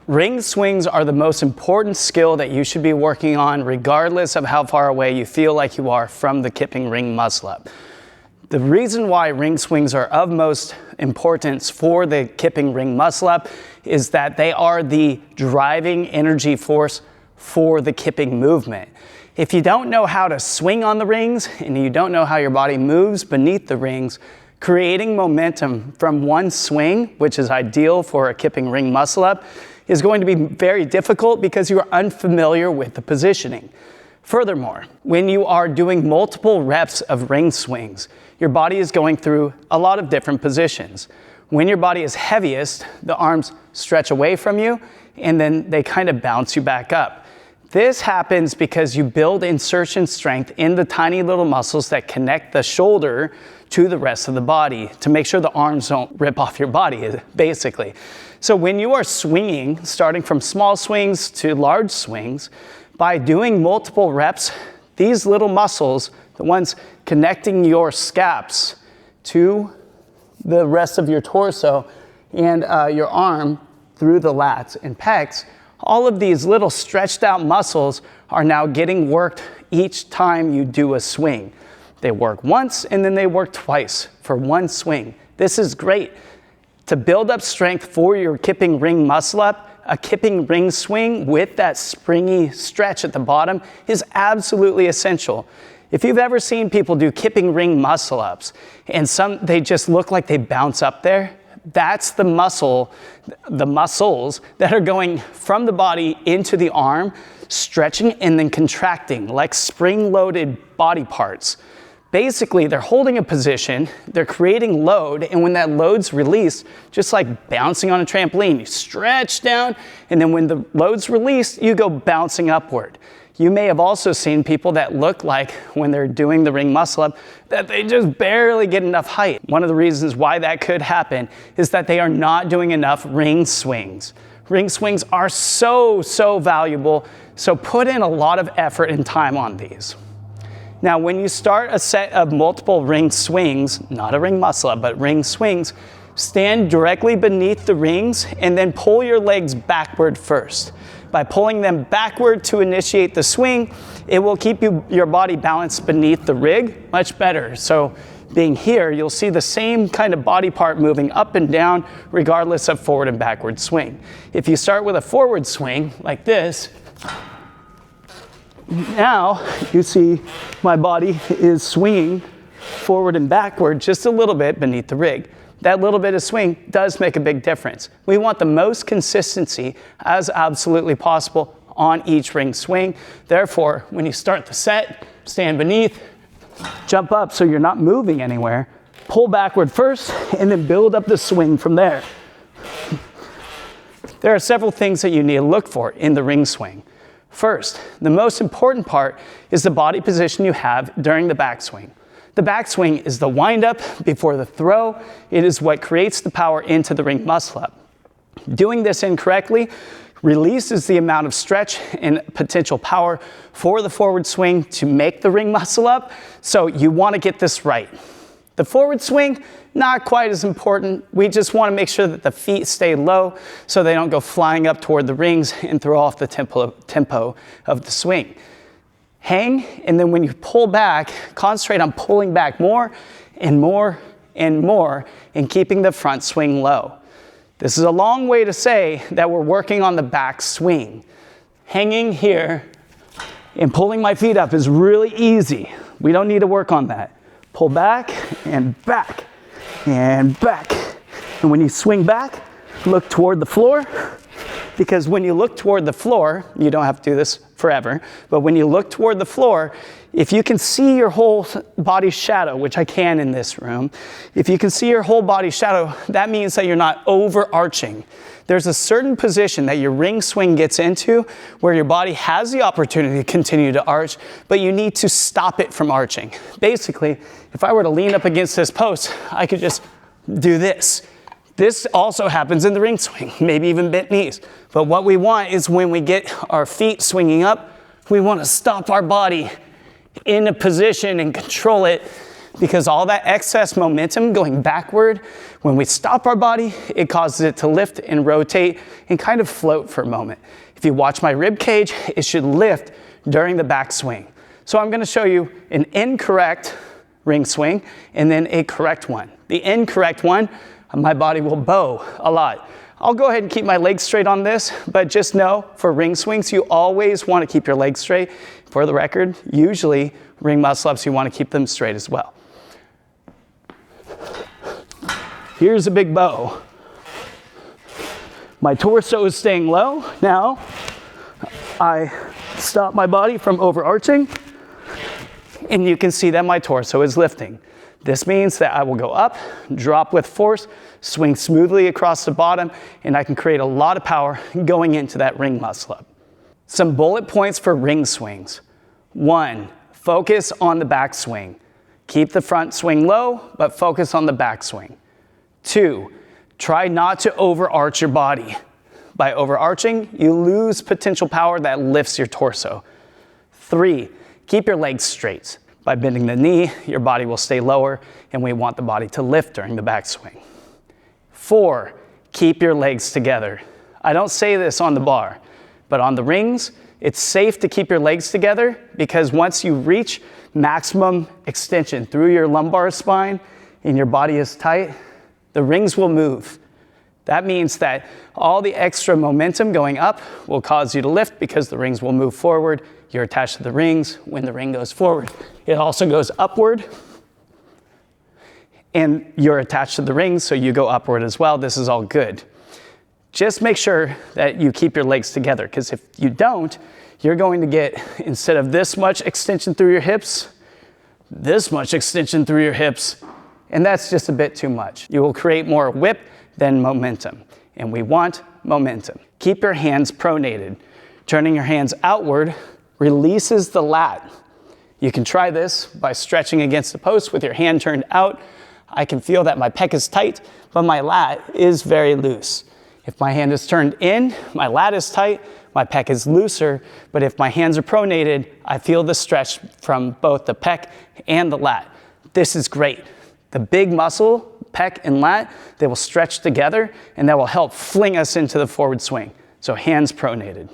Ring swings are the most important skill that you should be working on regardless of how far away you feel like you are from the kipping ring muscle up. The reason why ring swings are of most importance for the kipping ring muscle up is that they are the driving energy force for the kipping movement. If you don't know how to swing on the rings and you don't know how your body moves beneath the rings, creating momentum from one swing, which is ideal for a kipping ring muscle up, is going to be very difficult because you are unfamiliar with the positioning. Furthermore, when you are doing multiple reps of ring swings, your body is going through a lot of different positions. When your body is heaviest, the arms stretch away from you and then they kind of bounce you back up. This happens because you build insertion strength in the tiny little muscles that connect the shoulder to the rest of the body to make sure the arms don't rip off your body, basically. So when you are swinging, starting from small swings to large swings, by doing multiple reps, these little muscles, the ones connecting your scaps to the rest of your torso and your arm through the lats and pecs, all of these little stretched out muscles are now getting worked each time you do a swing. They work once and then they work twice for one swing. This is great. To build up strength for your kipping ring muscle up, a kipping ring swing with that springy stretch at the bottom is absolutely essential. If you've ever seen people do kipping ring muscle ups and they just look like they bounce up there, that's the muscles that are going from the body into the arm, stretching and then contracting like spring-loaded body parts. Basically, they're holding a position, they're creating load, and when that load's released, just like bouncing on a trampoline, you stretch down, and then when the load's released, you go bouncing upward. You may have also seen people that look like, when they're doing the ring muscle up, that they just barely get enough height. One of the reasons why that could happen is that they are not doing enough ring swings. Ring swings are so valuable, so put in a lot of effort and time on these. Now, when you start a set of multiple ring swings, not a ring muscle up, but ring swings, stand directly beneath the rings and then pull your legs backward first. By pulling them backward to initiate the swing, it will keep your body balanced beneath the rig much better. So being here, you'll see the same kind of body part moving up and down regardless of forward and backward swing. If you start with a forward swing like this, now you see my body is swinging forward and backward just a little bit beneath the rig. That little bit of swing does make a big difference. We want the most consistency as absolutely possible on each ring swing. Therefore, when you start the set, stand beneath, jump up so you're not moving anywhere, pull backward first, and then build up the swing from there. There are several things that you need to look for in the ring swing. First, the most important part is the body position you have during the backswing. The backswing is the windup before the throw. It is what creates the power into the ring muscle up. Doing this incorrectly releases the amount of stretch and potential power for the forward swing to make the ring muscle up, so you want to get this right. The forward swing, not quite as important. We just want to make sure that the feet stay low so they don't go flying up toward the rings and throw off the tempo of the swing. Hang, and then when you pull back, concentrate on pulling back more and more and more and keeping the front swing low. This is a long way to say that we're working on the back swing. Hanging here and pulling my feet up is really easy. We don't need to work on that. Pull back and back and back. And when you swing back, look toward the floor, because when you look toward the floor, you don't have to do this forever, but when you look toward the floor, if you can see your whole body shadow, which I can in this room, if you can see your whole body shadow, that means that you're not overarching. There's a certain position that your ring swing gets into where your body has the opportunity to continue to arch, but you need to stop it from arching. Basically, if I were to lean up against this post, I could just do this. This also happens in the ring swing, maybe even bent knees. But what we want is when we get our feet swinging up, we want to stop our body in a position and control it because all that excess momentum going backward, when we stop our body, it causes it to lift and rotate and kind of float for a moment. If you watch my rib cage, it should lift during the backswing. So I'm gonna show you an incorrect ring swing and then a correct one. The incorrect one, my body will bow a lot. I'll go ahead and keep my legs straight on this, but just know for ring swings, you always want to keep your legs straight. For the record, usually ring muscle ups, you want to keep them straight as well. Here's a big bow. My torso is staying low. Now, I stop my body from overarching, and you can see that my torso is lifting. This means that I will go up, drop with force, swing smoothly across the bottom, and I can create a lot of power going into that ring muscle up. Some bullet points for ring swings. 1, focus on the backswing. Keep the front swing low, but focus on the backswing. 2, try not to overarch your body. By overarching, you lose potential power that lifts your torso. 3, keep your legs straight. By bending the knee, your body will stay lower, and we want the body to lift during the backswing. 4, keep your legs together. I don't say this on the bar, but on the rings, it's safe to keep your legs together because once you reach maximum extension through your lumbar spine and your body is tight, the rings will move. That means that all the extra momentum going up will cause you to lift because the rings will move forward. You're attached to the rings. When the ring goes forward, it also goes upward. And you're attached to the rings, so you go upward as well. This is all good. Just make sure that you keep your legs together, because if you don't, you're going to get, instead of this much extension through your hips, this much extension through your hips, and that's just a bit too much. You will create more whip than momentum, and we want momentum. Keep your hands pronated. Turning your hands outward releases the lat. You can try this by stretching against the post with your hand turned out. I can feel that my pec is tight, but my lat is very loose. If my hand is turned in, my lat is tight, my pec is looser, but if my hands are pronated, I feel the stretch from both the pec and the lat. This is great. The big muscle, pec and lat, they will stretch together, and that will help fling us into the forward swing. So hands pronated.